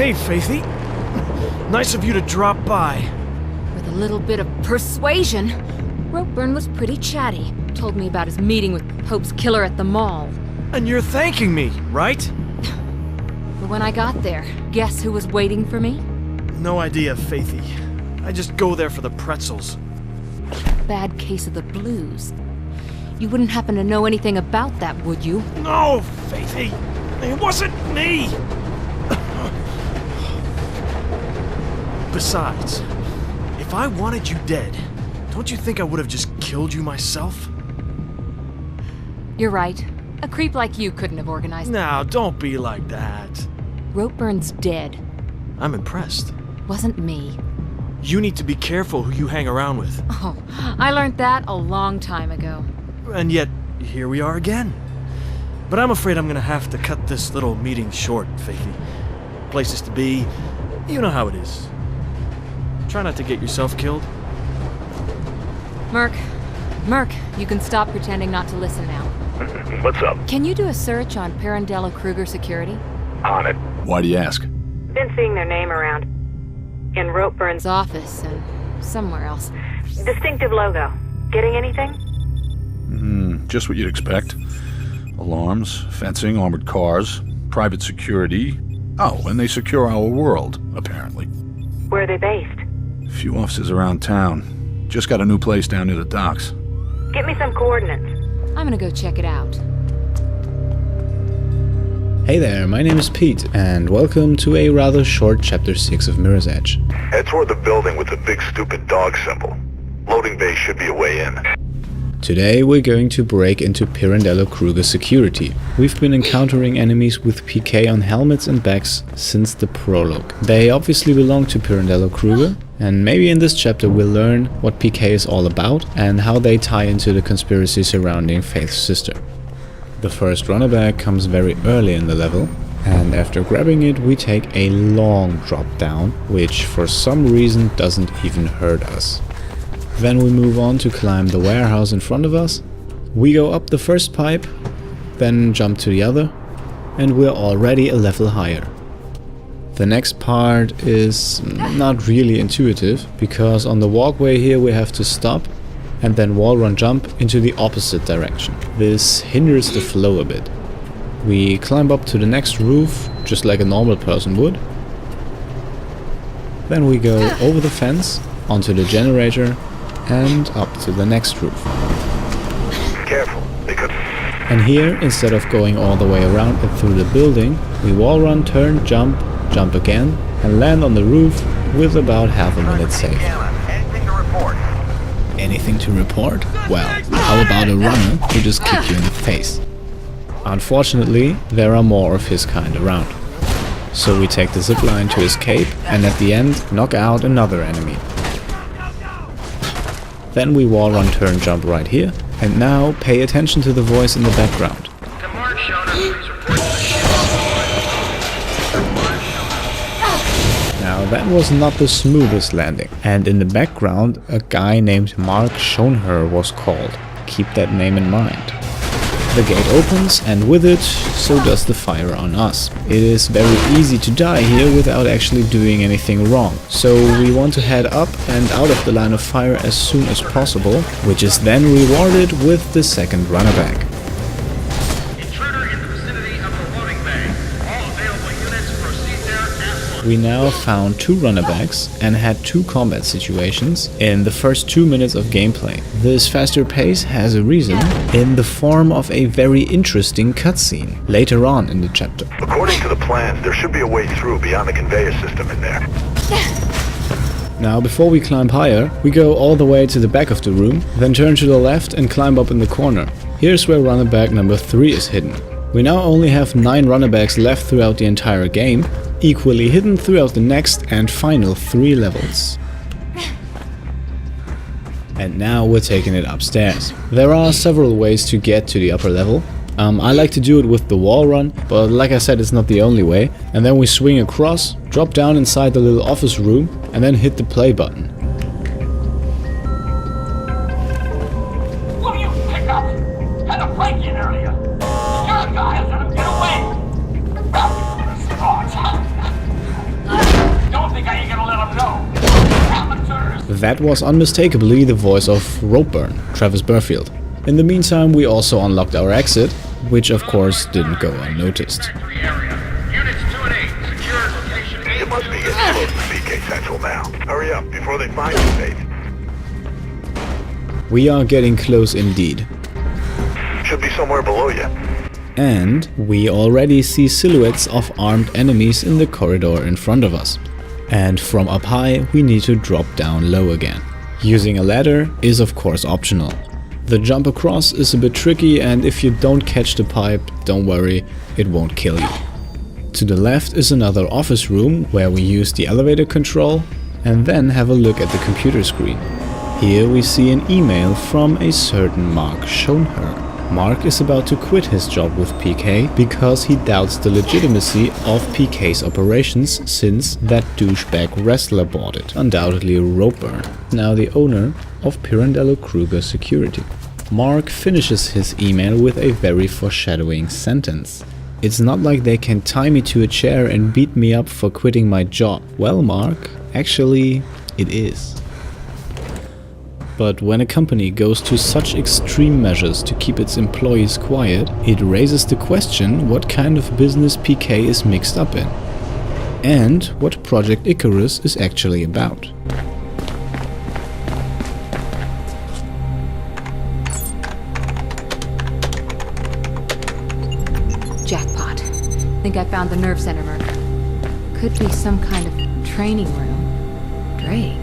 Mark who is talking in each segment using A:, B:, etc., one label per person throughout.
A: Hey, Faithy. Nice of you to drop by.
B: With a little bit of persuasion, Ropeburn was pretty chatty. Told me about his meeting with Pope's killer at the mall.
A: And you're thanking me, right?
B: But when I got there, guess who was waiting for me?
A: No idea, Faithy. I just go there for the pretzels.
B: Bad case of the blues. You wouldn't happen to know anything about that, would you?
A: No, Faithy! It wasn't me! Besides, if I wanted you dead, don't you think I would have just killed you myself?
B: You're right. A creep like you couldn't have organized.
A: Now, don't be like that.
B: Ropeburn's dead.
A: I'm impressed.
B: Wasn't me.
A: You need to be careful who you hang around with.
B: Oh, I learned that a long time ago.
A: And yet, here we are again. But I'm afraid I'm gonna have to cut this little meeting short, Faithy. Places to be, you know how it is. Try not to get yourself killed.
B: Merc, you can stop pretending not to listen now.
C: What's up?
B: Can you do a search on Pirandello Kruger security?
C: On it.
D: Why do you ask?
E: Been seeing their name around. In Ropeburn's
B: Office and somewhere else.
E: distinctive logo. Getting anything?
D: Just what you'd expect. Alarms, fencing, armored cars, private security. Oh, and they secure our world, apparently.
E: Where are they based?
D: A few offices around town. Just got a new place down near the docks.
E: Get me some coordinates.
B: I'm gonna go check it out.
F: Hey there, my name is Pete, and welcome to a rather short Chapter 6 of Mirror's Edge.
C: Head toward the building with the big stupid dog symbol. Loading bay should be a way in.
F: Today we're going to break into Pirandello Kruger security. We've been encountering enemies with PK on helmets and backs since the prologue. They obviously belong to Pirandello Kruger, and maybe in this chapter we'll learn what PK is all about and how they tie into the conspiracy surrounding Faith's sister. The first runner bag comes very early in the level, and after grabbing it we take a long drop down, which for some reason doesn't even hurt us. Then we move on to climb the warehouse in front of us. We go up the first pipe, then jump to the other, and we're already a level higher. The next part is not really intuitive, because on the walkway here we have to stop and then wall run jump into the opposite direction. This hinders the flow a bit. We climb up to the next roof, just like a normal person would. Then we go over the fence, onto the generator, and up to the next roof.
C: Careful, because...
F: And here, instead of going all the way around and through the building, we wall run, turn, jump, jump again, and land on the roof with about half a minute saved.
C: Anything to report?
F: Anything to report? Well, how about a runner who just kicked you in the face? Unfortunately, there are more of his kind around. So we take the zipline to escape, and at the end, knock out another enemy. Then we wall run, turn, jump right here, and now pay attention to the voice in the background. Now that was not the smoothest landing, and in the background a guy named Mark Schoenherr was called. Keep that name in mind. The gate opens, and with it, so does the fire on us. It is very easy to die here without actually doing anything wrong. So we want to head up and out of the line of fire as soon as possible, which is then rewarded with the second runner bag.
G: Intruder in the vicinity of the loading bay. All available units proceed there at once.
F: We now found 2 runner bags and had 2 combat situations in the first 2 minutes of gameplay. This faster pace has a reason in the form of a very interesting cutscene later on in the chapter.
C: According to the plans, there should be a way through beyond the conveyor system in there.
F: Now before we climb higher, we go all the way to the back of the room, then turn to the left and climb up in the corner. Here's where runner bag number 3 is hidden. We now only have 9 runner bags left throughout the entire game, equally hidden throughout the next and final 3 levels. And now we're taking it upstairs. There are several ways to get to the upper level. I like to do it with the wall run, but like I said, it's not the only way. And then we swing across, drop down inside the little office room, and then hit the play button.
G: What do you pick up? Had a break-in earlier. You're a guy, let him get away.
F: That was unmistakably the voice of Ropeburn, Travis Burfield. In the meantime, we also unlocked our exit, which of course didn't go unnoticed.
G: Factory area. Units 2 and 8, secure location 8.
C: You must be getting close to PK Central now. Hurry up before they find you, Faith.
F: We are getting close indeed.
C: Should be somewhere below you.
F: And we already see silhouettes of armed enemies in the corridor in front of us. And from up high, we need to drop down low again. Using a ladder is of course optional. The jump across is a bit tricky, and if you don't catch the pipe, don't worry, it won't kill you. To the left is another office room where we use the elevator control and then have a look at the computer screen. Here we see an email from a certain Mark Schoenherr. Mark is about to quit his job with PK because he doubts the legitimacy of PK's operations since that douchebag wrestler bought it, undoubtedly Ropeburn, now the owner of Pirandello Kruger Security. Mark finishes his email with a very foreshadowing sentence. It's not like they can tie me to a chair and beat me up for quitting my job. Well, Mark, actually, it is. But when a company goes to such extreme measures to keep its employees quiet, it raises the question what kind of business PK is mixed up in. And what Project Icarus is actually about.
B: Jackpot. Think I found the nerve center, Merc. Could be some kind of training room. Drake.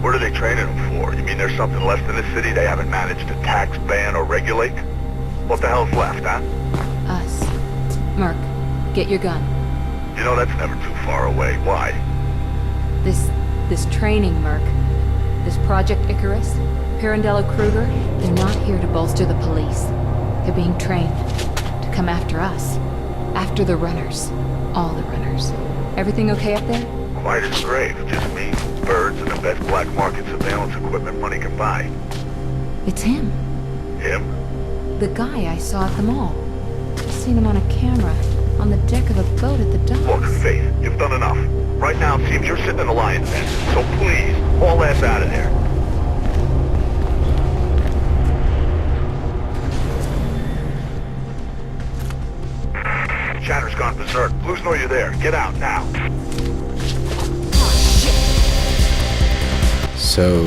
C: What are they training them for? You mean there's something left in the city they haven't managed to tax, ban, or regulate? What the hell's left, huh?
B: Us. Merc, get your gun.
C: You know that's never too far away. Why?
B: This training, Merc. This Project Icarus, Pirandello Kruger, they're not here to bolster the police. They're being trained to come after us. After the runners. All the runners. Everything okay up there?
C: Quiet as a grave. Just me, birds, and the best black market surveillance equipment money can buy.
B: It's him.
C: Him?
B: The guy I saw at the mall. I've seen him on a camera, on the deck of a boat at the
C: Look,
B: docks.
C: Faith, you've done enough. Right now it seems you're sitting in a lion's den. So please, haul ass out of there. Shatter's gone berserk. Blues know you're there. Get out now.
F: So,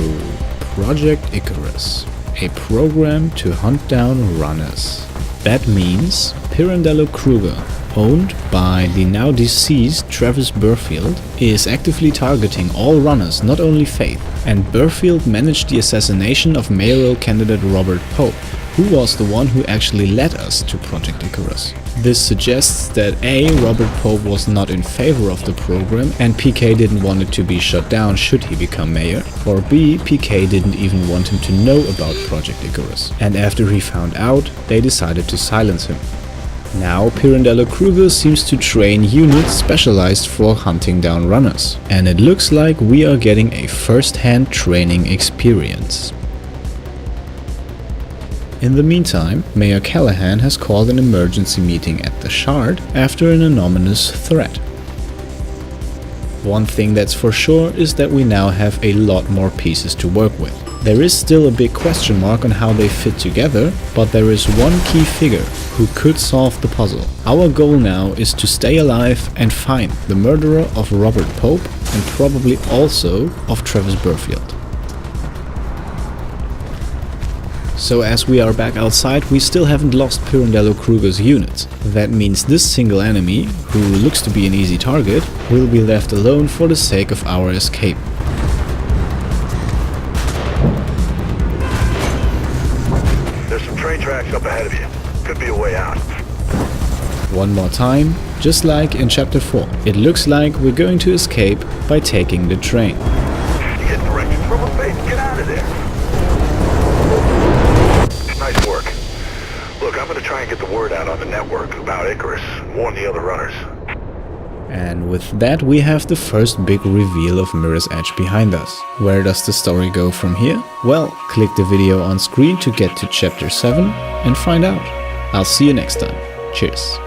F: Project Icarus, a program to hunt down runners. That means Pirandello Kruger, owned by the now deceased Travis Burfield, is actively targeting all runners, not only Faith. And Burfield managed the assassination of mayoral candidate Robert Pope, who was the one who actually led us to Project Icarus. This suggests that A. Robert Pope was not in favor of the program and PK didn't want it to be shut down should he become mayor, or B. PK didn't even want him to know about Project Icarus, and after he found out, they decided to silence him. Now Pirandello Kruger seems to train units specialized for hunting down runners, and it looks like we are getting a first-hand training experience. In the meantime, Mayor Callahan has called an emergency meeting at the Shard after an anonymous threat. One thing that's for sure is that we now have a lot more pieces to work with. There is still a big question mark on how they fit together, but there is one key figure who could solve the puzzle. Our goal now is to stay alive and find the murderer of Robert Pope and probably also of Travis Burfield. So as we are back outside, we still haven't lost Pirandello Kruger's units. That means this single enemy, who looks to be an easy target, will be left alone for the sake of our escape.
C: There's some train tracks up ahead of you. Could be a way out.
F: One more time, just like in Chapter 4. It looks like we're going to escape by taking the train.
C: You get directions from a Faith. Get out of there. Nice work. Look, I'm gonna try and get the word out on the network about Icarus and warn the other runners.
F: And with that we have the first big reveal of Mirror's Edge behind us. Where does the story go from here? Well, click the video on screen to get to Chapter 7 and find out. I'll see you next time. Cheers.